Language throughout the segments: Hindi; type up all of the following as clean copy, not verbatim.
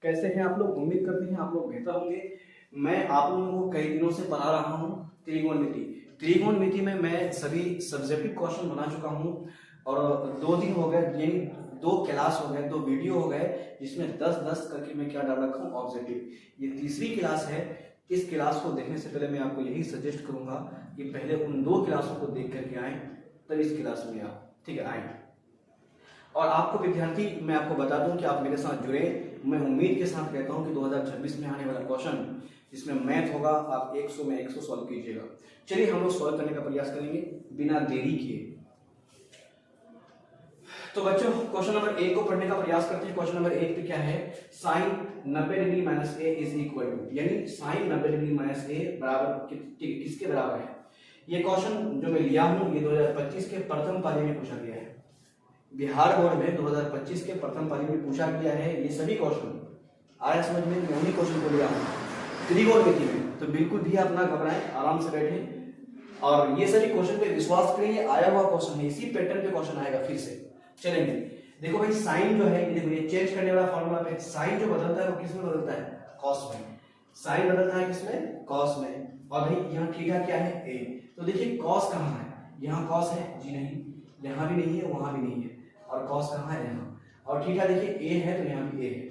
कैसे हैं आप लोग? उम्मीद करते हैं आप लोग बेहतर होंगे। मैं आप लोगों को कई दिनों से पढ़ा रहा हूं त्रिकोणमिति। त्रिकोणमिति में मैं सभी सब्जेक्टिव क्वेश्चन बना चुका हूं और 2 दिन हो गए, यानी 2 क्लास हो गए, 2 वीडियो हो गए, जिसमें 10-10 करके मैं क्या डाल रखा हूँ, ऑब्जेक्टिव। ये तीसरी क्लास है। इस क्लास को देखने से पहले मैं आपको यही सजेस्ट करूंगा कि पहले उन 2 क्लासों को देख करके आए, तब इस क्लास में आप ठीक है आए। और आपको विद्यार्थी मैं आपको बता दूं कि आप मेरे साथ जुड़े। मैं उम्मीद के साथ कहता हूं कि 2026 में आने वाला क्वेश्चन जिसमें मैथ होगा, आप 100 में 100 सॉल्व कीजिएगा। चलिए हम लोग सॉल्व करने का प्रयास करेंगे बिना देरी किए। तो बच्चों क्वेश्चन नंबर 1 को पढ़ने का प्रयास करते हैं। क्वेश्चन नंबर 1 पे क्या है, sine 90 degree minus A is equal to, यानी साइन 90 डिग्री माइनस ए बराबर किसके बराबर है। ये क्वेश्चन जो मैं लिया हूं ये 2025 के प्रथम पाली में पूछा गया है। बिहार बोर्ड में 2025 के प्रथम पाली में पूछा गया है। ये सभी क्वेश्चन आया समझ में, मैं उन्हीं क्वेश्चन को लिया हूं त्रिकोणमिति में। तो बिल्कुल भी आप ना घबराएं, आराम से बैठें और ये सभी क्वेश्चन पे विश्वास करें। ये आया हुआ क्वेश्चन है, इसी पैटर्न पे क्वेश्चन आएगा फिर से। चलेंगे, देखो भाई साइन जो है, ये देखो ये चेंज करने वाला फॉर्मूला पे साइन जो बदलता है वो किस में बदलता है, कॉस में। साइन बदलता है किसमें, कॉस में। और भाई यहाँ थीटा क्या है, ए। तो देखिए कॉस कहाँ है, यहाँ कॉस है जी नहीं, यहाँ भी नहीं है, वहां भी नहीं है। और कॉस कहाँ है, यहाँ। और थीटा देखिए ए है तो यहाँ भी ए है।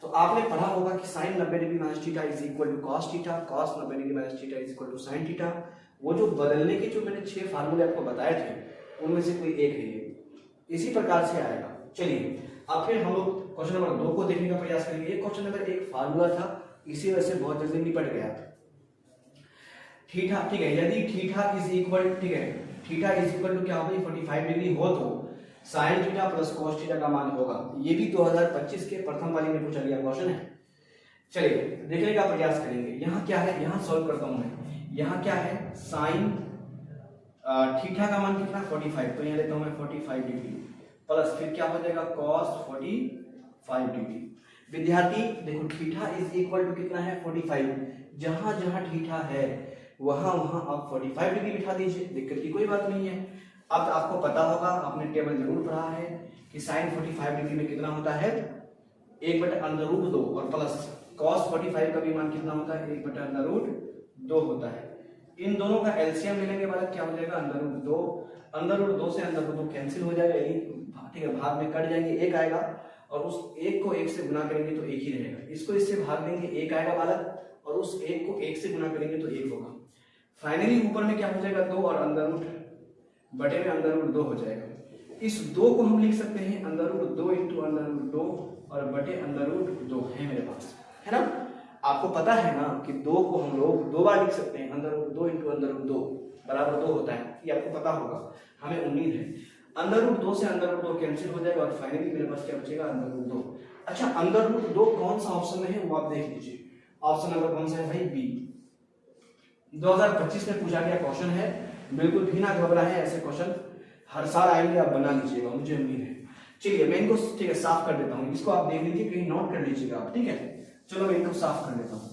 तो आपने पढ़ा होगा कि sine 90 degree minus theta is equal to cos theta, cos 90 degree minus theta is equal to sine theta. वो जो बदलने के जो मैंने 6 फार्मूले आपको बताए थे उनमें से कोई एक है ये, इसी प्रकार से आएगा। चलिए अब फिर हम लोग क्वेश्चन नंबर 2 को देखने का प्रयास करेंगे। ये क्वेश्चन नंबर 1 फार्मूला था, इसी वजह से बहुत जल्दी निपट गया। थीटा ठीक है, यदि थीटा इज इक्वल, ठीक है थीटा इज इक्वल टू क्या होगा, 45 डिग्री हो तो sine theta plus cos theta का मान होगा। ये भी 2025 के प्रथम वाली में पूछा गया क्वेश्चन है। चलिए देखने का प्रयास करेंगे। यहाँ क्या है, यहाँ सॉल्व करता हूं मैं। यहाँ क्या है, साइन थीटा का मान कितना 45, तो यहाँ लेता हूं मैं 45 डिग्री प्लस फिर क्या हो जाएगा कॉस 45 डिग्री। विद्यार्थी देखो थीटा इज इक्वल टू कितना है 45, जहां जहां थीटा है वहां वहां आप 45 डिग्री बिठा दीजिए, दिक्कत की कोई बात नहीं है। अब आपको पता होगा, आपने टेबल जरूर पढ़ा है कि साइन 45 डिग्री में कितना होता है, 1/√2 और प्लस कॉस 45 का भी मान कितना होता है, 1/√2 होता है। इन दोनों का एलसीएम लेने के बाद क्या हो जाएगा, √2। √2 से √2 कैंसिल हो जाएगा, ठीक है भाग में कट जाएंगे, एक आएगा और उस एक को एक से गुना करेंगे तो एक ही रहेगा। इसको इससे भाग देंगे, एक आएगा बालक, और उस एक को एक से गुना करेंगे तो एक होगा। फाइनली ऊपर में क्या हो जाएगा 2 और अंडर बटे में √2 हो जाएगा। इस 2 को हम लिख सकते हैं √2 इंटू √2 और बटे √2 है मेरे पास, है ना। आपको पता है ना कि 2 को हम लोग 2 बार लिख सकते हैं, √2 इंटू √2 बराबर 2 होता है, ये आपको पता होगा, हमें उम्मीद है। √2 से √2 कैंसिल हो जाएगा और फाइनली मेरे पास क्या बचेगा, √2। अच्छा √2 कौन सा ऑप्शन में है वो आप देख लीजिए। ऑप्शन नंबर कौन सा है भाई, बी। 2025 में पूछा गया क्वेश्चन है, बिल्कुल भी ना घबराएं, ऐसे क्वेश्चन हर साल आएंगे, आप बना लीजिएगा, मुझे उम्मीद है। चलिए मैं इनको ठीक है साफ कर देता हूँ, इसको आप देख लीजिए, कहीं नोट कर लीजिएगा आप, ठीक है। चलो मैं इनको साफ कर देता हूँ।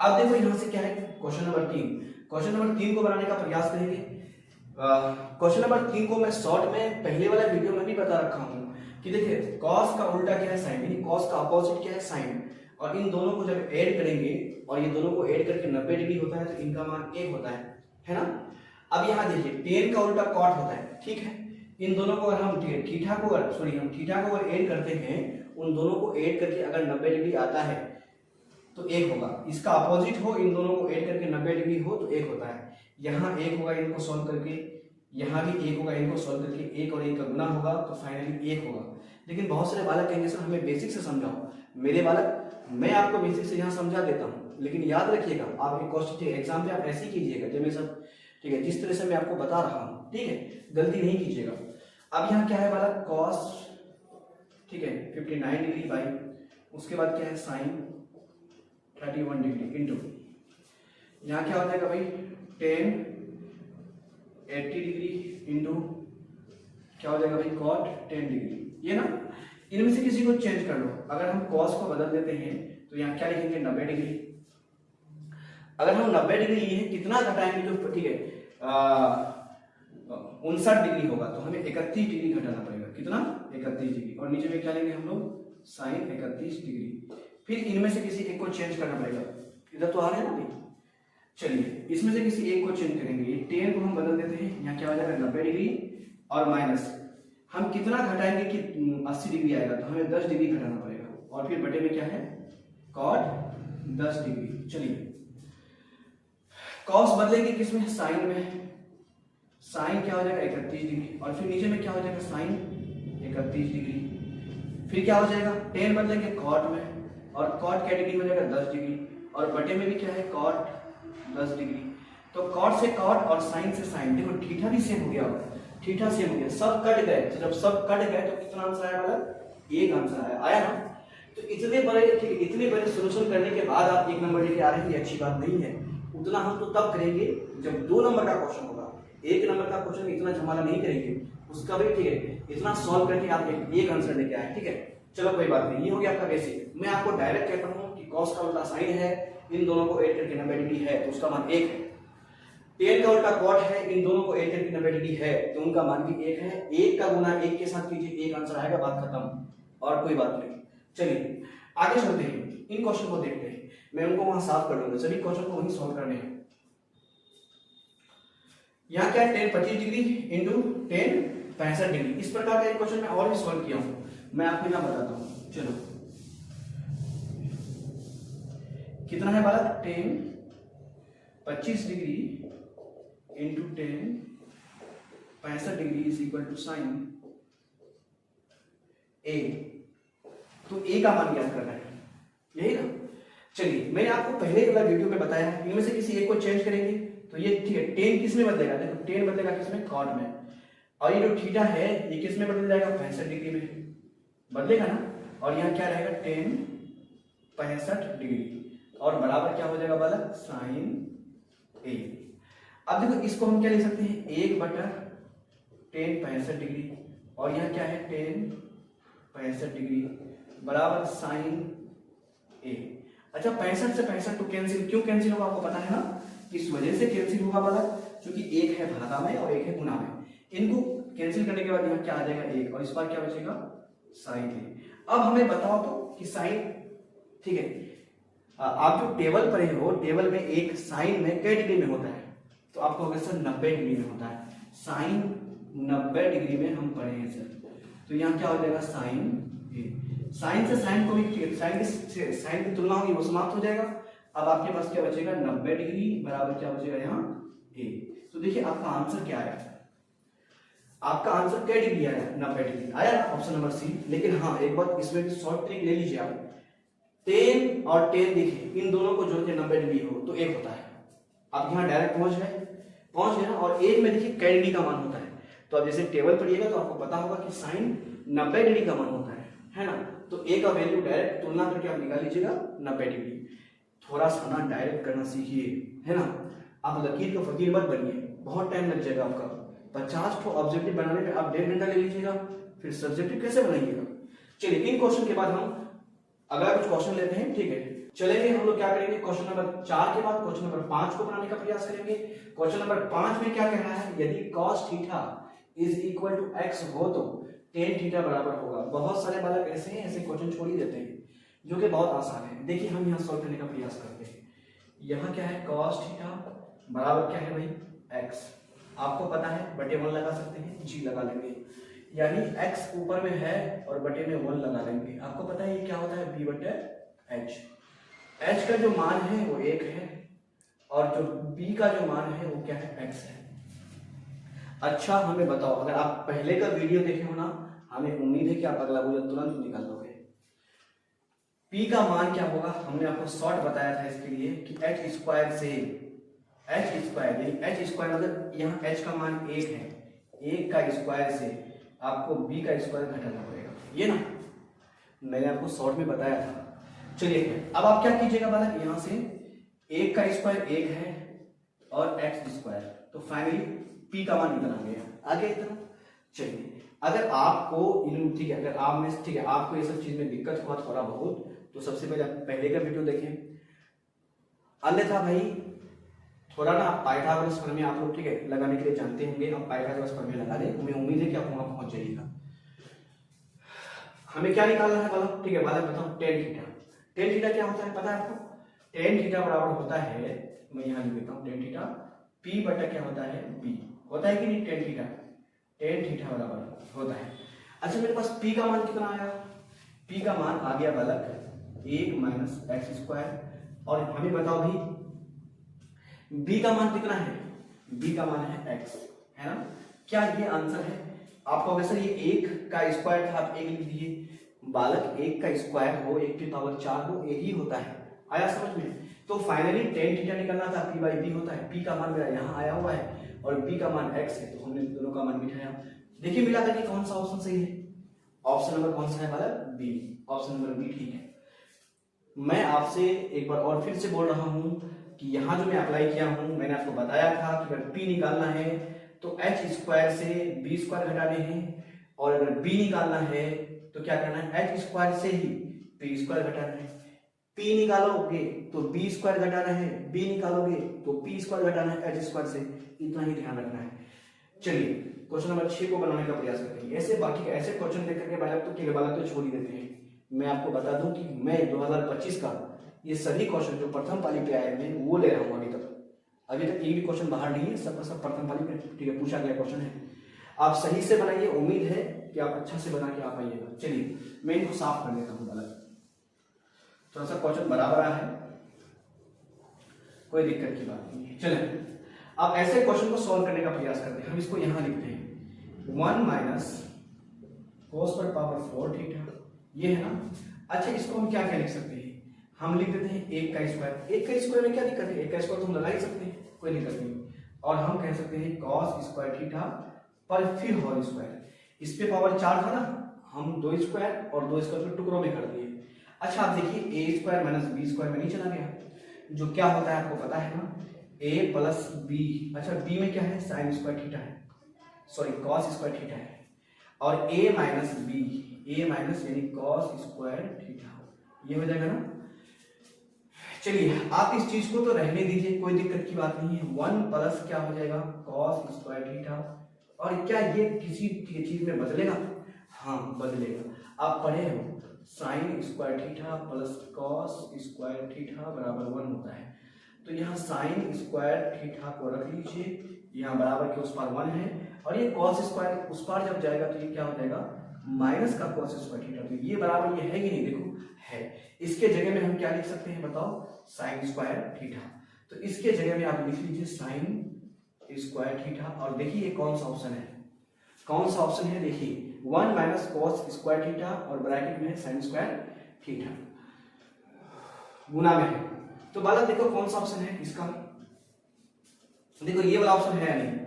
अब देखो यहां से क्या है, क्वेश्चन नंबर 3। क्वेश्चन नंबर 3 को बनाने का प्रयास करेंगे। क्वेश्चन नंबर 3 को मैं शॉर्ट में पहले वाला वीडियो में भी बता रखा हूं कि देखिए कॉस का उल्टा क्या है, साइन, यानी कॉस का अपोजिट क्या है, साइन। और इन दोनों को जब ऐड करेंगे और ये दोनों को ऐड करके 90 डिग्री होता है तो इनका मान 1 होता है ना। अब यहाँ देखिए टेन का उल्टा कॉट होता है, ठीक है। इन दोनों को अगर हम थीटा को अगर ऐड करते हैं, उन दोनों को ऐड करके अगर 90 डिग्री आता है तो 1 होगा। इसका अपोजिट हो, इन दोनों को ऐड करके 90 डिग्री हो तो 1 होता है। यहाँ 1 होगा इनको सॉल्व करके, यहाँ भी 1 होगा इनको सॉल्व करके, 1 और 1 का गुना होगा तो फाइनली 1 होगा। लेकिन बहुत सारे बालक कहेंगे सर हमें बेसिक से समझाओ। मेरे बालक मैं आपको बेसिक से यहाँ समझा देता हूँ, लेकिन याद रखिएगा आप एक क्वेश्चन एग्जाम में आप ऐसे ही कीजिएगा जब मैं सब, ठीक है, जिस तरह से मैं आपको बता रहा हूँ, ठीक है, गलती नहीं कीजिएगा। अब यहाँ क्या है बालक, कॉस, ठीक है 59 डिग्री बाई, उसके बाद क्या है साइन 31 डिग्री इंटू, यहाँ क्या हो जाएगा भाई 10 80 डिग्री इंटू क्या हो जाएगा भाई कॉट 10 डिग्री, ये ना। इनमें से किसी को चेंज कर लो। अगर हम कॉस को बदल देते हैं तो यहाँ क्या लिखेंगे 90 डिग्री। अगर हम 90 डिग्री लिए हैं, कितना घटाएंगे तो ठीक है 59 डिग्री होगा तो हमें 31 डिग्री घटाना पड़ेगा। कितना, 31 31 डिग्री, और नीचे में क्या लेंगे हम लोग साइन 31 डिग्री। फिर इनमें से किसी एक को चेंज करना पड़ेगा, इधर तो आ रहा है ना भाई। चलिए इसमें से किसी एक को चेंज करेंगे, टेन को हम बदल देते हैं, यहाँ क्या हो जाएगा 90 डिग्री और माइनस हम कितना घटाएंगे कि 80 डिग्री आएगा, तो हमें 10 डिग्री घटाना पड़ेगा, और फिर बटे में क्या है कॉट 10 डिग्री। चलिए कॉस बदलेंगे किसमें साइन में, साइन क्या हो जाएगा 31 डिग्री, और फिर नीचे में क्या हो जाएगा साइन 31 डिग्री। फिर क्या हो जाएगा टेन बदलेंगे कॉट में, और कॉट क्या डिग्री हो जाएगा 10 डिग्री, और बटे में भी क्या है कॉट 10 डिग्री। तो कॉट से कॉट और साइन से साइन, देखो थीटा भी सेम हो गया, थीटा सेम हो गया, सब कट गए। तो जब सब कट गए तो कितना आंसर आया वाला, एक आंसर आया ना। तो इतने बड़े सोल्यूशन करने के बाद आप एक नंबर लेके आ रहे हैं, ये अच्छी बात नहीं है। उतना हम तो तब करेंगे जब 2 नंबर का क्वेश्चन होगा, 1 नंबर का क्वेश्चन इतना झमेला नहीं करेंगे उसका भी, ठीक है। इतना सॉल्व करके आप एक आंसर लेके आए, ठीक है। चलो कोई बात नहीं, ये हो गया आपका बेसिक। मैं आपको डायरेक्ट कहता हूँ कि कॉस का उल्टा साइन है, इन दोनों को ऐड करके 90 डिग्री है तो उसका मान 1 है। टेन का उल्टा कॉट है, इन दोनों को ऐड करके 90 डिग्री है तो उनका मान भी 1 है। 1 का गुना 1 के साथ कीजिए, 1 आंसर आएगा, बात खत्म, और कोई बात नहीं। चलिए आगे चलते हैं, इन क्वेश्चन को देखते हैं। मैं उनको वहां साफ कर दूंगा, सभी क्वेश्चन को वहीं सॉल्व करने हैं। यहाँ क्या है 10 25 डिग्री इंटू 10 65 डिग्री। इस प्रकार का एक क्वेश्चन मैं और भी सॉल्व किया हूं, मैं आपको यहाँ बताता हूँ। चलो कितना है बालक 10 25 degree into 10 65 degree is equal to sine A. तो ए का मान ज्ञात करना है, यही ना। चलिए मैंने आपको पहले वाला वीडियो में बताया है, इनमें से किसी एक को चेंज करेंगे तो ये ठीक है। 10 किस में बदलेगा, देखो 10 बदलेगा किसमें कॉट में, और ये जो थीटा है ये किस में बदल जाएगा 65 डिग्री में बदलेगा ना। और यहाँ क्या रहेगा 10 65 डिग्री, और बराबर क्या हो जाएगा बालक साइन ए। अब देखो इसको हम क्या लिख सकते हैं 1 बटा 10 65 डिग्री, और यहाँ क्या है 10 65 डिग्री बराबर साइन ए। अच्छा 65 से 65 तो कैंसिल, क्यों कैंसिल होगा आपको पता है ना, किस वजह से कैंसिल होगा वाला, क्योंकि एक है भागा में और एक है गुना में। इनको कैंसिल करने के बाद यहाँ क्या आ जाएगा 1, और इस बार क्या बचेगा साइन ए। अब हमें बताओ तो कि साइन, ठीक है, आप जो टेबल पढ़े हो, टेबल में एक साइन में कई डिग्री में होता है, तो आपको अगर सर 90 डिग्री में होता है, साइन 90 डिग्री में हम पढ़े हैं सर, तो यहाँ क्या हो जाएगा साइन ए। साइन से साइन को भी, साइन की तुलना होगी वो समाप्त हो जाएगा। अब आपके पास क्या बचेगा 90 डिग्री बराबर क्या बचेगा यहाँ ए। तो देखिए आपका आंसर क्या आया, आपका आंसर क्या डिग्री आया 90 डिग्री आया ना, ऑप्शन नंबर सी। लेकिन हाँ एक बात इसमें भी शॉर्ट ट्रिक ले लीजिए आप, 10 और 10 देखिए इन दोनों को जोड़ के 90 डिग्री हो तो 1 होता है। आप यहाँ डायरेक्ट पहुंच गए ना, और 1 में देखिए कै डिग्री का मान होता है। तो अब जैसे टेबल पढ़िएगा तो आपको पता होगा कि साइन 90 डिग्री का मान होता है ना। तो ए का वैल्यू डायरेक्ट तुलना करके आप निकाल लीजिएगा 90 डिग्री। थोड़ा सा ना डायरेक्ट करना सीखिए, है ना। आप लकीर का फकीर मत बनिए, बहुत टाइम लग जाएगा आपका। 50 को ऑब्जेक्टिव बनाने पे आप 1.5 घंटा ले लीजिएगा, फिर सब्जेक्टिव कैसे बनाइएगा। चलिए इन क्वेश्चन के बाद हम अगला कुछ क्वेश्चन लेते हैं, ठीक है। चलेंगे हम लोग क्या करेंगे, क्वेश्चन नंबर 4 के बाद क्वेश्चन नंबर 5 को बनाने का प्रयास करेंगे। क्वेश्चन नंबर 5 में क्या कहना है, यदि cos theta is equal to x हो तो tan थीटा बराबर होगा। बहुत सारे बालक ऐसे हैं, ऐसे क्वेश्चन छोड़ ही देते हैं जो कि बहुत आसान है। देखिए हम यहाँ सॉल्व करने का प्रयास करते हैं। यहाँ क्या है cos थीटा बराबर क्या है भाई x, आपको पता है बटे 1 लगा सकते हैं, g लगा लेंगे, यानी x ऊपर में है और बटे में 1 लगा लेंगे। आपको पता है ये क्या होता है b बटे h। h का जो मान है वो 1 है और जो b का जो मान है वो क्या है x है। अच्छा हमें बताओ, अगर आप पहले का वीडियो देखे हो ना, हमें उम्मीद है कि आप अगला वीडियो तुरंत निकाल लोगे। p का मान क्या होगा, हमने आपको शॉर्ट बताया था इसके लिए कि h स्क्वायर से h स्क्वायर, यानी h स्क्वायर मतलब यहाँ h का मान 1 है, 1 का स्क्वायर से आपको b का स्क्वायर घटाना पड़ेगा, ये ना मैंने आपको शॉर्ट में बताया था। चलिए अब आप क्या कीजिएगा बालक, यहाँ से 1 का स्क्वायर 1 है और x स्क्वायर, तो फाइनली p का मान निकल आ गया आगे इतना। चलिए अगर आपको ठीक है, अगर आप में ठीक है आपको ये सब चीज में दिक्कत हुआ थोड़ा बहुत, तो सबसे पहले का वीडियो देखें, अन्यथा भाई थोड़ा ना पाइथागोरस प्रमेय आप लोग ठीक है लगाने के लिए जानते होंगे, आप पाइथागोरस प्रमेय लगा लें, हमें उम्मीद है कि आप वहां पहुंच जाइएगा। हमें क्या निकालना है बोलो, ठीक है बालक बताओ, टेन थीटा। टेन थीटा क्या होता है पता है आपको? टेन थीटा बराबर होता है, मैं यहाँ लिख देता हूँ, टेन थीटा पी बटा क्या होता है बी, होता है कि नहीं? टेन थीटा, टेन थीटा बराबर होता है। अच्छा मेरे पास पी का मान कितना आया? पी का मान आ गया बालक 1 माइनस एक्स स्क्वायर। और हमें बताओ भाई बी का मान कितना है? बी का मान है एक्स, है ना? क्या ये आंसर है? आपको अगर सर ये एक का स्क्वायर था आप एक लिख दिए, बालक एक का स्क्वायर हो, एक की पावर 4 हो, यही होता है। आया समझ में? तो फाइनली टेन थीटा निकलना था, पी बाई बी होता है। पी का मान मेरा यहाँ आया हुआ है और बी का मान एक्स है, तो हमने दोनों का मान बिठाया। देखिए मिला था कि कौन सा ऑप्शन सही है? ऑप्शन नंबर कौन सा है बालक? बी, ऑप्शन नंबर बी ठीक है। मैं आपसे एक बार और फिर से बोल रहा हूं कि यहाँ जो मैं अप्लाई किया हूं, मैंने आपको बताया था कि अगर पी निकालना है तो एच स्क्वायर से बी स्क्वायर घटाने हैं, और अगर बी निकालना है तो क्या करना है? एच स्क्वायर से ही पी स्क्वायर घटाना है। पी निकालोगे तो बी स्क्वायर घटाना है, बी निकालोगे तो पी स्क्वायर घटाना है एच स्क्वायर से, इतना ही ध्यान रखना है। चलिए क्वेश्चन नंबर 6 को बनाने का प्रयास करते हैं। ऐसे बाकी ऐसे क्वेश्चन देख करके बालक तो ठीक है, बालक तो छोड़ ही देते हैं। मैं आपको बता दूं कि मैं 2025 का ये सभी क्वेश्चन जो प्रथम पाली पे आए हैं वो ले रहा हूँ। अभी तक एक भी क्वेश्चन बाहर नहीं है, सब सब प्रथम पाली पे ठीक है पूछा गया क्वेश्चन है। आप सही से बनाइए, उम्मीद है कि आप अच्छा से बना के आ पाइएगा। चलिए मैं इनको साफ कर देता हूँ बालक, थोड़ा सा क्वेश्चन बराबर है, कोई दिक्कत की बात नहीं है। चलिए अब ऐसे क्वेश्चन को सॉल्व करने का प्रयास करते हैं। हम इसको यहां लिखते हैं 1 माइनस cos पर पावर 4 थीटा, ये है ना। अच्छा इसको हम क्या क्या लिख सकते हैं? हम लिख देते हैं 1 का स्क्वायर। 1 का स्क्वायर में क्या दिक्कत है? 1 का स्क्वायर तो हम लगा ही सकते हैं, कोई दिक्कत नहीं। और हम कह सकते हैं cos स्क्वायर थीटा पर फिर होल स्क्वायर। इस पे पावर 4 था ना, हम 2 स्क्वायर और 2 स्क्वायर को टुकड़ों में कर दिए। अच्छा आप देखिए a square minus B square में नहीं चला गया, जो क्या होता है आपको पता है ना, a प्लस बी। अच्छा b में क्या है? साइन स्क्वायर थीटा है, सॉरी कॉस स्क्वायर थीटा है। और a minus B, a minus यानी कॉस स्क्वायर थीटा, ये हो जाएगा ना। चलिए आप इस चीज को तो रहने दीजिए, कोई दिक्कत की बात नहीं है। 1 प्लस क्या हो जाएगा? Cos square theta. और क्या ये किसी चीज में बदलेगा? हाँ बदलेगा। आप पढ़े हो sign square theta plus cos square theta बराबर 1 होता है। तो यहाँ साइन स्क्वायर थीटा को रख लीजिए, यहाँ बराबर के उस पार 1 है, और ये कॉस स्क्वायर उस पार जब जाएगा तो ये क्या हो जाएगा? माइनस का कॉस स्क्वायर थीटा। तो ये बराबर ये है कि नहीं? देखो है। इसके जगह में हम क्या लिख सकते हैं बताओ? Sign square theta. तो इसके जगह में आप लिख लीजिए साइन स्क्वायर थीटा। और देखिए कौन सा ऑप्शन है? कौन सा ऑप्शन है? देखिए 1 माइनस कॉस स्क्वायर थीटा और ब्रैकेट में है साइन स्क्वायर थीटा, गुना में है। तो बालक देखो कौन सा ऑप्शन है इसका? देखो ये वाला ऑप्शन है या नहीं?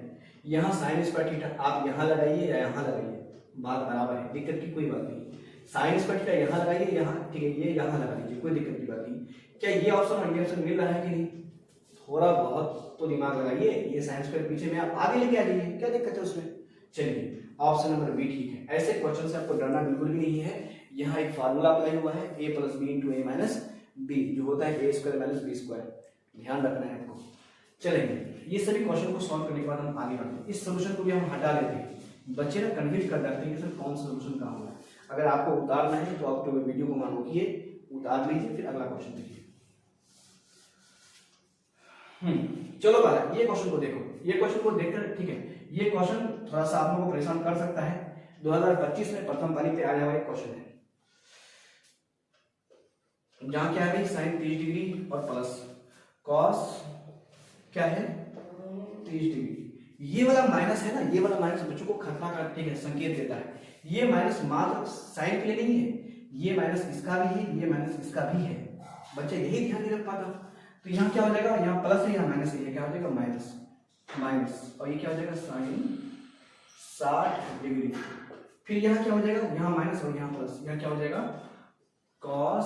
यहाँ साइन स्क्वायर थीटा आप यहाँ लगाइए या यहाँ लगाइए, बात बराबर है, दिक्कत की कोई बात नहीं। साइन स्क्वायर थीटा यहाँ लगाइए, यहाँ ठीक है, ये यहाँ लगा लीजिए, कोई दिक्कत की बात नहीं। क्या ये ऑप्शन और ये ऑप्शन मिल रहा है कि नहीं? थोड़ा बहुत तो दिमाग लगाइए, ये साइन स्क्वायर पीछे में आप आगे लेके आ जाइए, क्या दिक्कत है उसमें? चलिए ऑप्शन नंबर बी ठीक है। ऐसे क्वेश्चन से आपको डरना बिल्कुल भी नहीं है। यहाँ एक फार्मूला अप्लाई हुआ है, a plus B into A minus B, जो होता है A square minus B square, ध्यान रखना है आपको। चलेंगे ये सभी क्वेश्चन को सॉल्व करने के बाद हम आगे बढ़ते हैं। इस सोल्यूशन को भी हम हटा लेते हैं, बच्चे ना कन्फ्यूज कर जाते हैं कि सर कौन सा सोल्यूशन कहाँ हुआ है। अगर आपको उतारना है तो आप तो वीडियो को मान रोकिए, उतार लीजिए, फिर अगला क्वेश्चन देखिए। चलो बालक ये क्वेश्चन को देखो, ये क्वेश्चन को देखकर ठीक है, ये क्वेश्चन थोड़ा सा आप लोगों को परेशान कर सकता है। 2025 में प्रथम पाली पे आने वाला क्वेश्चन है, जहां क्या है साइन 30 डिग्री और प्लस कॉस क्या है 30 डिग्री। ये वाला माइनस है ना, ये वाला माइनस बच्चों को खतरा का ठीक है संकेत देता है। ये माइनस मात्र साइन के लिए नहीं है, ये माइनस इसका भी है, ये माइनस इसका भी है। बच्चे यही ध्यान नहीं रख पाता। तो यहाँ क्या हो जाएगा? यहाँ प्लस है, यहाँ माइनस है, क्या हो जाएगा? माइनस माइनस, और ये क्या हो जाएगा? Sine 60 degree. फिर यहाँ क्या हो जाएगा? यहाँ माइनस और यहाँ प्लस, यहाँ क्या हो जाएगा? Cos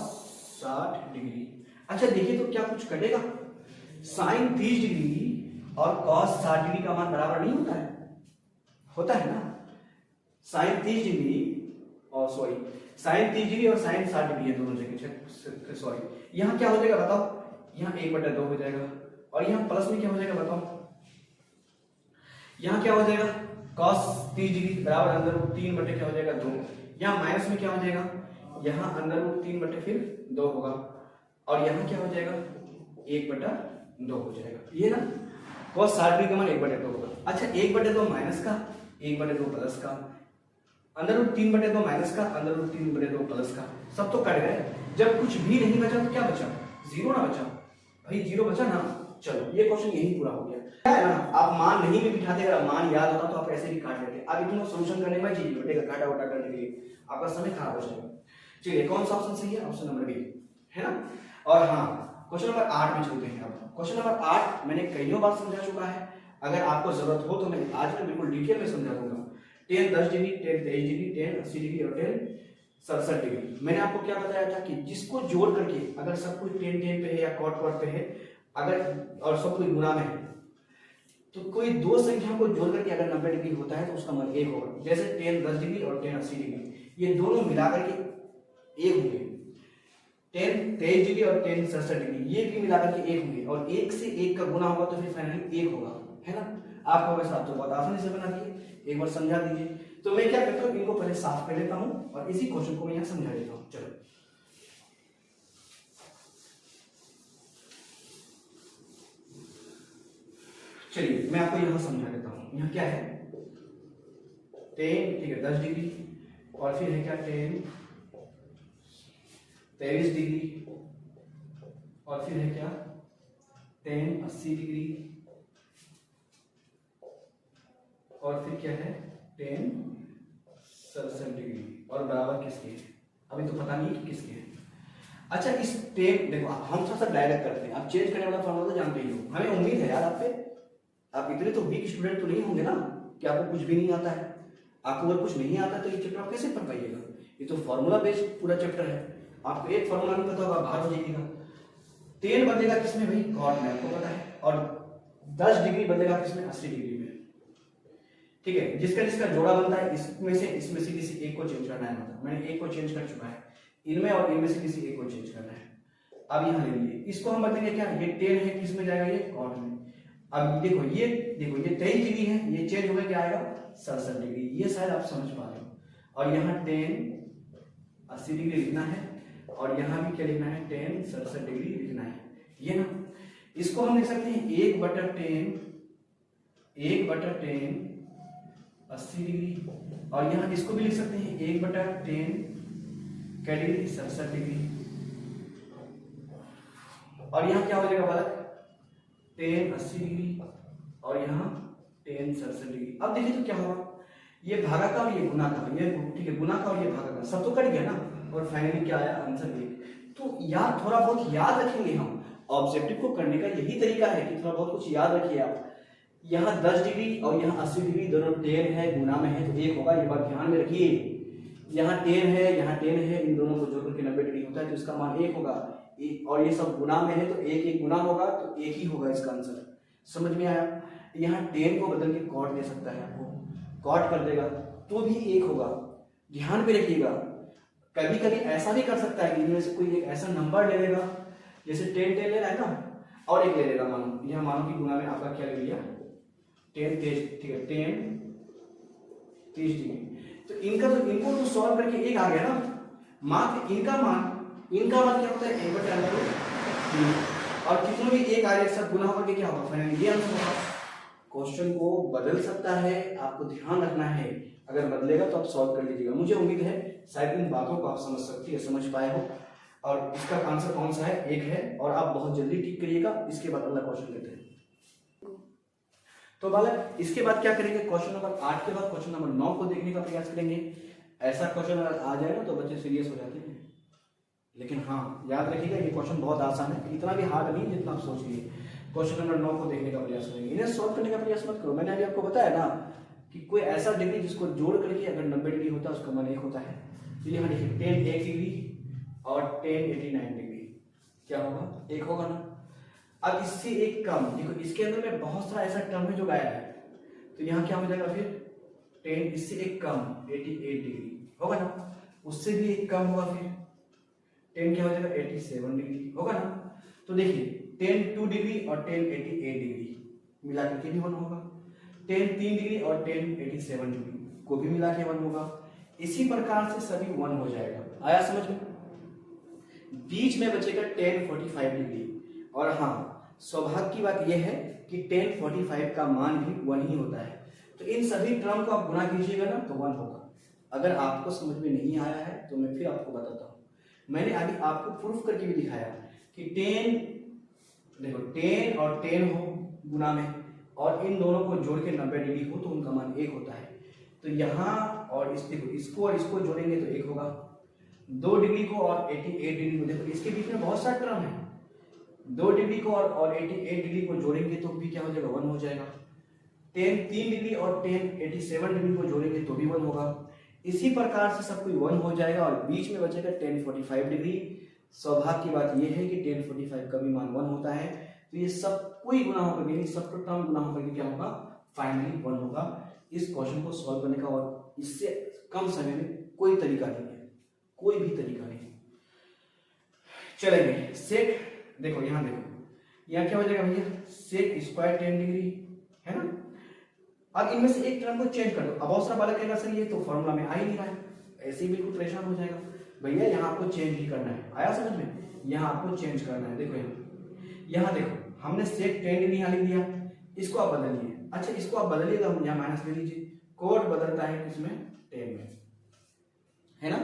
60 degree. अच्छा देखिए तो क्या कुछ कटेगा? साइन 30 डिग्री और कॉस 60 डिग्री का मान बराबर नहीं होता है? होता है ना। साइन 30 डिग्री और सॉरी साइन 30 डिग्री और साइन 60 डिग्री है दोनों जगह, सॉरी यहाँ क्या हो जाएगा बताओ? यहाँ 1/2 हो जाएगा, और यहाँ प्लस में क्या हो जाएगा बताओ? यहाँ क्या हो जाएगा? cos 30 डिग्री बराबर अंदर 3 बटे क्या हो जाएगा? 2। यहाँ माइनस में क्या हो जाएगा, यहाँ अंदर रूट 3 बटे फिर 2 होगा, और यहाँ क्या हो जाएगा 1/2 हो जाएगा, ये ना cos 60 डिग्री का मान 1/2 होगा। अच्छा 1/2 माइनस का, 1/2 प्लस का, अंदर रूट 3/2 माइनस का, अंदर रूट 3/2 प्लस का, सब तो कट गए। जब कुछ भी नहीं बचा तो क्या बचा, जीरो ना बचा भाई, जीरो बचा ना। चलो ये क्वेश्चन यही पूरा हो गया। क्या है ना, आप मान नहीं भी बिठाते, अगर मान याद होता तो आप ऐसे भी काट लेते। अब इतना सोल्यूशन करने में जी बेटे का काटा वटा करने के लिए आपका समय खराब हो जाएगा। चलिए कौन सा ऑप्शन सही है, ऑप्शन नंबर बी है ना। और हाँ क्वेश्चन नंबर 8 में चलते हैं। अब क्वेश्चन नंबर 8 मैंने कईयों बार समझा चुका है, अगर आपको जरूरत हो तो मैं आज में बिल्कुल डिटेल में समझा दूंगा। Ten 10 degree, ten 23 degree, ten 80 degree और टेन 67 डिग्री। मैंने आपको क्या बताया था कि जिसको जोड़ करके अगर सब कुछ टेन टेन पे है या कॉट कॉट पे है, अगर और सब कुछ गुणा में है, तो कोई दो संख्या को जोड़ करके अगर 90 डिग्री होता है तो उसका मान 1 होगा। जैसे टेन 10 डिग्री और टेन 80 डिग्री, ये दोनों मिलाकर के 1 होंगे। टेन 23 डिग्री और टेन 67 डिग्री, ये भी मिलाकर के 1 होंगे, और 1 से 1 का गुना होगा तो फिर फाइनली 1 होगा, है ना। आपका वैसा आप तो बहुत आसानी से बना दिए, एक बार समझा दीजिए। तो मैं क्या करता हूँ, इनको पहले साफ कर लेता हूँ और इसी क्वेश्चन को मैं यहाँ समझा देता हूँ। चलो चलिए मैं आपको यहाँ समझा देता हूँ। यहाँ क्या है, टेन ठीक है 10 डिग्री, और फिर है क्या टेन 23 डिग्री, और फिर है क्या टेन 80 डिग्री, और फिर क्या है टेन 67 डिग्री, और बराबर किसके है, अभी तो पता नहीं कि किसके है। अच्छा इस टेन देखो हम थोड़ा सा डायरेक्ट करते हैं, आप चेंज करने वाला फॉर्मूला तो जानते ही हो। हमें उम्मीद है यार आप पे, आप इतने तो वीक स्टूडेंट तो नहीं होंगे ना कि आपको कुछ भी नहीं आता है। आपको अगर कुछ नहीं आता तो ये चैप्टर आप कैसे पढ़ पाइएगा, ये तो फॉर्मूला बेस्ड पूरा चैप्टर है। आपको एक फॉर्मूला नहीं पता होगा बाहर हो जाइएगा। टेन बदलेगा किसमें भाई, कॉट में, आपको पता है, और 10 डिग्री बदलेगा किसमें, 80 डिग्री में, ठीक है। जिसका जिसका जोड़ा बनता है इसमें से किसी एक को चेंज करना है। मतलब मैंने एक को चेंज कर चुका है, इनमें और इनमें से किसी एक को चेंज करना है। अब यहाँ ले लीजिए, इसको हम बदलेंगे क्या, ये टेन है किसमें जाएगा, ये कॉट में। अब देखो ये 23 डिग्री है, ये चेंज होकर क्या आएगा 67 डिग्री, ये शायद आप समझ पा रहे हो। और यहाँ टेन 80 डिग्री लिखना है, और यहाँ भी क्या लिखना है टेन 67 डिग्री लिखना है, ये ना। इसको हम लिख सकते हैं 1/10 80 डिग्री, और यहाँ इसको भी लिख सकते हैं 1/10 क्या डिग्री 67 डिग्री, और यहाँ क्या हो जाएगा बालक टेन 80 डिग्री, और यहाँ टेन 67 डिग्री। अब देखिए तो क्या होगा, ये भागा का और ये गुना का, ये ठीक है गुना का और ये भागा का, सब तो कट गया ना, और फाइनली क्या आया आंसर 1। तो यार थोड़ा बहुत याद रखेंगे हम, ऑब्जेक्टिव को करने का यही तरीका है कि थोड़ा बहुत कुछ याद रखिए आप। यहाँ 10 डिग्री और यहाँ 80 डिग्री दोनों टेन है, गुना में है तो 1 होगा, ये बात ध्यान में रखिए। यहाँ टेन है, यहाँ टेन है, इन दोनों को जोड़ करके 90 डिग्री होता है तो इसका मान 1 होगा, और ये सब गुना में है तो 1 गुना होगा तो 1 ही होगा इसका आंसर। समझ में आया। यहाँ टेन को बदल के कॉट दे सकता है, आपको कॉट कर देगा तो भी 1 होगा, ध्यान पे रखिएगा। कभी कभी ऐसा भी कर सकता है कि इनमें से कोई एक ऐसा नंबर ले लेगा, जैसे 10 ले रहा है ना, और एक ले लेगा, मानो यहाँ मानो कि गुना में आपका क्या ले लिया 10 ठीक है 10 30 डिग्री, तो इनको तो सॉल्व करके 1 आ गया ना। मात्र इनका मान क्या होता है 1/√3, और कितनों भी 1 आ रहे सब गुना होकर के क्या होगा फाइनली ये आंसर होगा। क्वेश्चन को बदल सकता है, आपको ध्यान रखना है, अगर बदलेगा तो आप सॉल्व कर लीजिएगा। मुझे उम्मीद है शायद इन बातों को आप समझ पाए हो, और इसका आंसर कौन सा है 1 है, और आप बहुत जल्दी ठीक करिएगा। इसके बाद अगला क्वेश्चन लेते हैं। तो बालक इसके बाद क्या करेंगे, क्वेश्चन नंबर 8 के बाद क्वेश्चन नंबर 9 को देखने का प्रयास करेंगे। ऐसा क्वेश्चन अगर आ जाए ना तो बच्चे सीरियस हो जाते हैं, लेकिन हाँ याद रखिएगा ये क्वेश्चन बहुत आसान है, इतना भी हार्ड नहीं जितना आप सोच लिए। क्वेश्चन नंबर 9 को देखने का प्रयास करेंगे, इन्हें सॉल्व करने का प्रयास मत करो। मैंने अभी आपको बताया ना कि कोई ऐसा डिग्री जिसको जोड़ करके अगर 90 डिग्री होता है उसका मान 1 होता है। तो यहाँ देखिए 10 1 डिग्री और 10 89 डिग्री क्या होगा 1 होगा ना। अब इससे एक कम, देखो इसके अंदर में बहुत सारा ऐसा टर्म है जो गायब है, तो यहाँ क्या हो जाएगा फिर 10 इससे एक कम 88 डिग्री होगा ना, उससे भी एक कम होगा फिर 10 क्या हो जाएगा 87 डिग्री होगा ना। तो देखिए 10 2 डिग्री और 10 88 डिग्री मिला करके भी 1 होगा, 10 3 डिग्री और 10 87 डिग्री को भी मिला के 1 होगा, इसी प्रकार से सभी 1 हो जाएगा। आया समझ में? बीच में बचेगा tan 45 डिग्री। और हाँ, सौभाग्य की बात यह है कि tan 45 का मान भी 1 ही होता है। तो इन सभी टर्म को आप गुना कीजिएगा ना तो 1 होगा। अगर आपको समझ में नहीं आया है तो मैं फिर आपको बताता हूँ। मैंने अभी आपको प्रूफ करके भी दिखाया कि देखो tan और tan हो गुना में, और इन दोनों को जोड़ के 90 डिग्री हो तो उनका मान 1 होता है। तो यहाँ और देखो इसको और इसको जोड़ेंगे तो 1 होगा। 2 डिग्री को और 88 डिग्री को, देखो इसके बीच में बहुत सारे टर्म है। 2 डिग्री को और 88 डिग्री को जोड़ेंगे तो भी क्या हो जाएगा, 1 हो जाएगा। 3 डिग्री और 87 डिग्री को जोड़ेंगे तो भी 1 होगा। इसी प्रकार से सब कोई 1 हो जाएगा और बीच में बचेगा tan 45 डिग्री। सौभाग्य की बात यह है कि tan 45 का भी मान 1 होता है। तो ये सब कोई गुना होकर, यानी सब टर्म गुना होकर क्या होगा, फाइनली 1 होगा। इस क्वेश्चन को सॉल्व करने का और इससे कम समय में कोई तरीका नहीं है, कोई भी तरीका नहीं। चलेंगे सेक, देखो यहाँ क्या हो जाएगा भैया, सेक स्क्वायर tan डिग्री है ना। अब इनमें से एक टर्म को चेंज कर दो। अब बहुत सारा बालक कहेगा सर ये तो फॉर्मूला में आ ही नहीं रहा है, ऐसे ही बिल्कुल परेशान हो जाएगा। भैया यहाँ आपको चेंज ही करना है। आया समझ में? यहाँ आपको चेंज करना है। देखो यहाँ देखो हमने सेक tan डिग्री यहाँ लिख दिया, इसको आप बदलिए। अच्छा इसको आप बदलिएगा, यहाँ माइनस ले लीजिए। कोड बदलता है किसमें, tan में, है ना।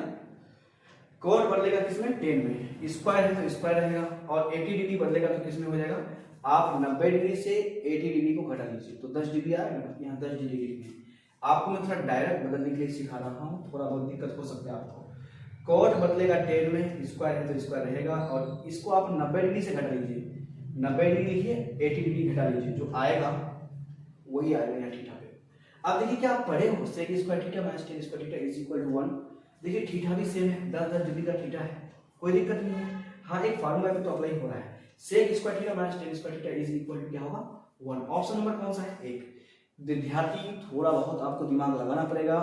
कोड बदलेगा किसमें, tan में। स्क्वायर है तो स्क्वायर रहेगा, और 80 डिग्री बदलेगा तो किसमें हो जाएगा, आप 90 डिग्री से 80 डिग्री को घटा लीजिए तो 10 डिग्री आएगा ना, यहाँ 10 डिग्री में। आपको मैं थोड़ा डायरेक्ट बदलने के लिए सिखा रहा हूँ, थोड़ा बहुत दिक्कत हो सकता है आपको। कोड बदलेगा tan में, स्क्वायर है तो स्क्वायर रहेगा, और इसको आप 90 डिग्री से घटा लीजिए। 90 डिग्री लिखिए, 80 डिग्री घटा लीजिए, जो आएगा वही आएगा यहाँ थीटा पे। अब देखिए क्या आप पढ़े हो, sec square theta minus tan square theta is equal to 1। देखिए थीटा भी सेम है, 10 डिग्री का थीटा है, कोई दिक्कत नहीं है। हाँ एक फार्मूला पे तो अप्लाई हो रहा है, sec square theta minus tan square theta is equal to क्या होगा, 1। ऑप्शन नंबर कौन सा है, 1। विद्यार्थी थोड़ा बहुत आपको दिमाग लगाना पड़ेगा।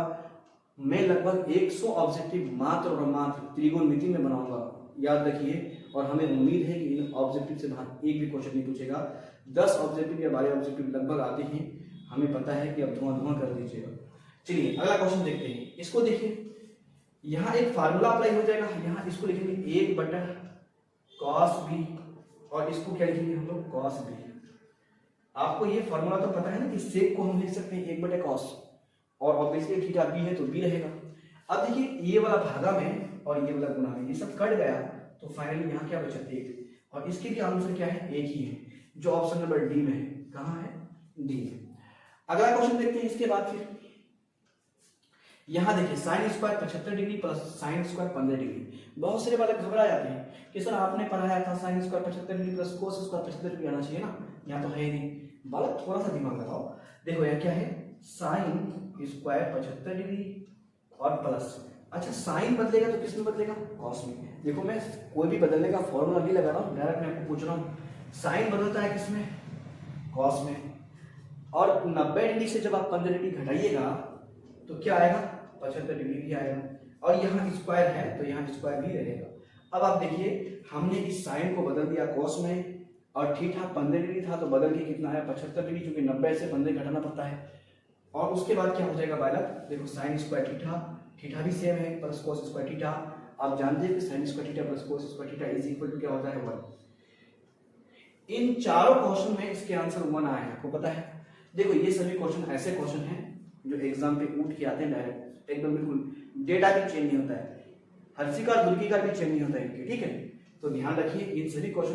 मैं लगभग 100 ऑब्जेक्टिव मात्र और मात्र त्रिकोणमिति में बनाऊंगा, याद रखिए। और हमें उम्मीद है कि इन ऑब्जेक्टिव से बाहर एक भी क्वेश्चन नहीं पूछेगा। 10 ऑब्जेक्टिव या 12 ऑब्जेक्टिव लगभग आते हैं, हमें पता है कि अब धुआं कर दीजिएगा। चलिए अगला क्वेश्चन देखते हैं। इसको देखिए, यहाँ एक फार्मूला अप्लाई हो जाएगा। यहाँ इसको लिखेंगे 1 बटा cos b, और इसको क्या लिखेंगे हम लोग, cos b। आपको ये फार्मूला तो पता है ना कि सेक को हम लिख सकते हैं 1 बटे cos, और ऑब्वियसली थीटा b है तो b रहेगा। अब देखिए ये वाला भागा में और ये वाला गुना में, ये सब कट गया तो फाइनली यहाँ क्या बचा, 1। और इसके भी आंसर क्या है, 1 ही है, जो ऑप्शन नंबर डी में है। कहाँ है, डी में। अगला क्वेश्चन देखते हैं इसके बाद फिर। यहाँ देखिए sine square 75 degree plus sine square 15 degree. बहुत सारे बालक घबरा जाते हैं कि सर आपने पढ़ाया था sine square 75 degree plus cos square 75 degree आना चाहिए ना, यहाँ तो है ही नहीं। बालक थोड़ा सा दिमाग लगाओ। देखो यहाँ क्या है, साइन स्क्वायर 75 डिग्री और प्लस, अच्छा साइन बदलेगा तो किसमें बदलेगा, कॉस में। देखो मैं कोई भी बदलने का फॉर्मूला नहीं लगा रहा हूँ, डायरेक्ट मैं आपको पूछ रहा हूँ। साइन बदलता है किसमें, कॉस में। और 90 डिग्री से जब आप 15 डिग्री घटाइएगा तो क्या आएगा, 75 डिग्री भी आएगा। और यहाँ स्क्वायर है तो यहाँ स्क्वायर भी रहेगा। अब आप देखिए हमने इस साइन को बदल दिया कॉस में, और थीटा 15 डिग्री था तो बदल के कितना आया, 75 डिग्री, क्योंकि 90 से 15 घटाना पड़ता है। और उसके बाद क्या हो जाएगा बालक, देखो साइन स्क्वायर थीटा, थीटा भी सेम है, प्लस कोस स्क्वायर थीटा। आप जानते हैं कि sine square theta plus cos square theta is equal to क्या होता है, 1। इन चारों क्वेश्चन में इसके आंसर 1 आए हैं, आपको पता है। देखो ये सभी क्वेश्चन ऐसे क्वेश्चन हैं जो एग्जाम पे उठ के आते हैं डायरेक्ट, एकदम बिल्कुल डेटा भी चेंज नहीं होता है, हर्षिका दुर्गी का भी चेंज नहीं होता है, ठीक है। तो ध्यान रखिए इन सभी क्वेश्चन